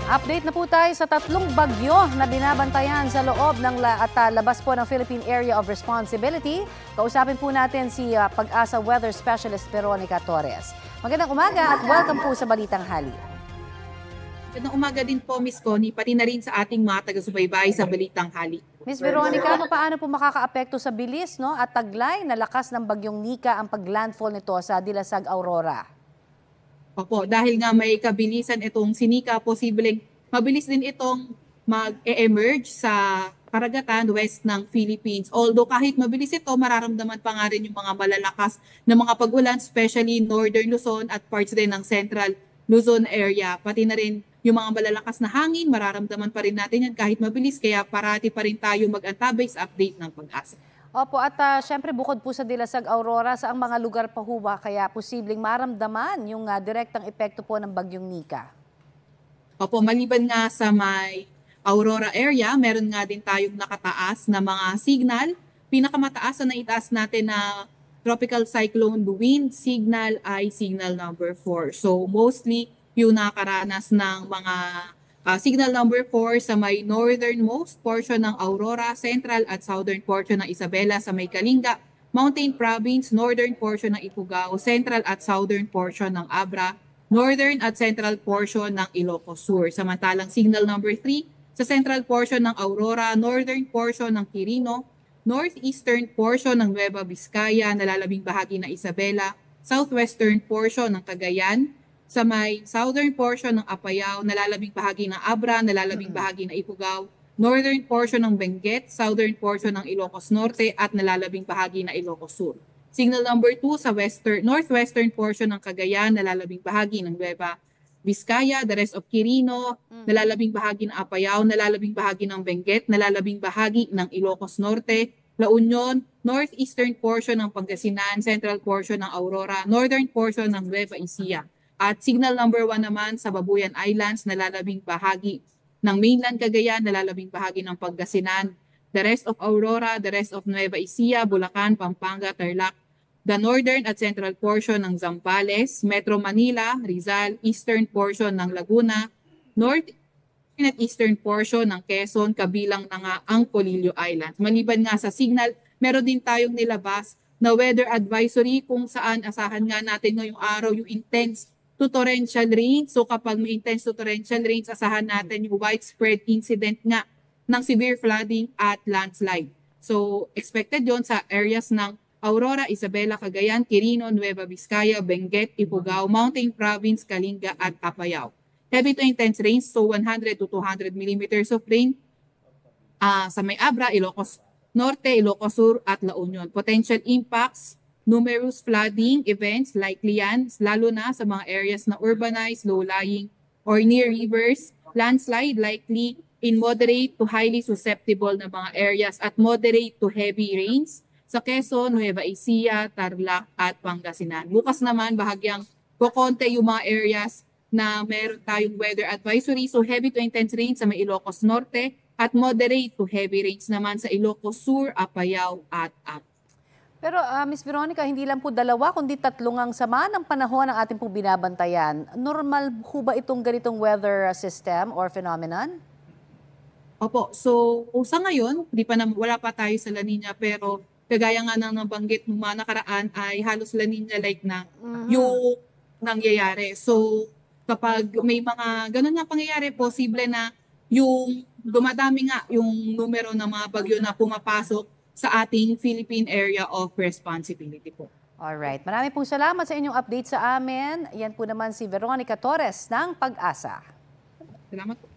Update na po tayo sa tatlong bagyo na binabantayan sa loob ng labas po ng Philippine Area of Responsibility. Kausapin po natin si Pag-asa Weather Specialist Veronica Torres. Magandang umaga at welcome po sa Balitang Hali. Magandang umaga din po, Miss Connie, pati na rin sa ating mga taga-subaybay sa Balitang Hali. Miss Veronica, paano po makakaapekto sa bilis at taglay na lakas ng bagyong Nika ang paglandfall nito sa Dilasag, Aurora? Opo, dahil nga may kabilisan itong sinika, posibleng mabilis din itong mag-emerge sa karagatan west ng Philippines. Although kahit mabilis ito, mararamdaman pa nga rin yung mga malalakas na mga pag-ulan, especially Northern Luzon at parts din ng Central Luzon area. Pati na rin yung mga malalakas na hangin, mararamdaman pa rin natin yan kahit mabilis. Kaya parati pa rin tayo mag-antabay sa update ng Pag-asa. Opo, at syempre bukod po sa Dilasag, Aurora, sa ang mga lugar pa ho ba kaya posibleng maramdaman yung direktang epekto po ng bagyong Nika? Opo, maliban nga sa may Aurora area, meron nga din tayong nakataas na mga signal. Pinakamataas na itaas natin na tropical cyclone wind signal ay signal number 4. So mostly yung nakaranas ng mga signal number 4 sa may northernmost portion ng Aurora, central at southern portion ng Isabela sa may Kalinga, Mountain Province, northern portion ng Ifugao, central at southern portion ng Abra, northern at central portion ng Ilocos Sur. Samantalang signal number 3 sa central portion ng Aurora, northern portion ng Quirino, northeastern portion ng Nueva Vizcaya, nalalabing bahagi ng Isabela, southwestern portion ng Cagayan, sa may southern portion ng Apayao, nalalabing bahagi ng Abra, nalalabing bahagi ng Ifugao, northern portion ng Benguet, southern portion ng Ilocos Norte at nalalabing bahagi ng Ilocos Sur. Signal number 2 sa northwestern portion ng Cagayan, nalalabing bahagi ng Nueva Vizcaya, the rest of Quirino, nalalabing bahagi ng Apayao, nalalabing bahagi ng Benguet, nalalabing bahagi ng Ilocos Norte, La Union, northeastern portion ng Pangasinan, central portion ng Aurora, northern portion ng Nueva Ecija. At signal number 1 naman sa Babuyan Islands, nalalabing bahagi ng mainland Cagayan, nalalabing bahagi ng Pangasinan, the rest of Aurora, the rest of Nueva Ecija, Bulacan, Pampanga, Tarlac, the northern at central portion ng Zambales, Metro Manila, Rizal, eastern portion ng Laguna, north at eastern portion ng Quezon, kabilang na nga ang Polillo Islands. Maliban nga sa signal, meron din tayong nilabas na weather advisory kung saan asahan nga natin ngayong araw yung intense to torrential rain. So kapag may intense to torrential rains, asahan natin yung widespread incident nga ng severe flooding at landslide. So expected yon sa areas ng Aurora, Isabela, Cagayan, Quirino, Nueva Vizcaya, Benguet, Ifugao, Mountain Province, Kalinga at Apayao. Heavy to intense rains, so 100 to 200 millimeters of rain sa may Abra, Ilocos Norte, Ilocos Sur at La Union. Potential impacts, numerous flooding events likely yan, lalo na sa mga areas na urbanized, low-lying, or near rivers. Landslide likely in moderate to highly susceptible na mga areas at moderate to heavy rains sa Quezon, Nueva Ecija, Tarlac at Pangasinan. Bukas naman, bahagyang kukonte yung mga areas na meron tayong weather advisory. So heavy to intense rains sa may Ilocos Norte at moderate to heavy rains naman sa Ilocos Sur, Apayao at Ab. Pero Miss Veronica, hindi lang po dalawa, kundi tatlong ang sama ng panahon ang ating pong binabantayan. Normal po ba itong ganitong weather system or phenomenon? Opo, so sa ngayon, wala pa tayo sa La Nina, pero kagaya nga nang nabanggit ng mga nakaraan ay halos La Nina like na yung nangyayari. So kapag may mga ganun na pangyayari, posible na yung dumadami nga yung numero ng mga bagyo na pumapasok sa ating Philippine Area of Responsibility po. Alright, marami pong salamat sa inyong update sa amin. Yan po naman si Veronica Torres ng Pag-asa. Salamat po.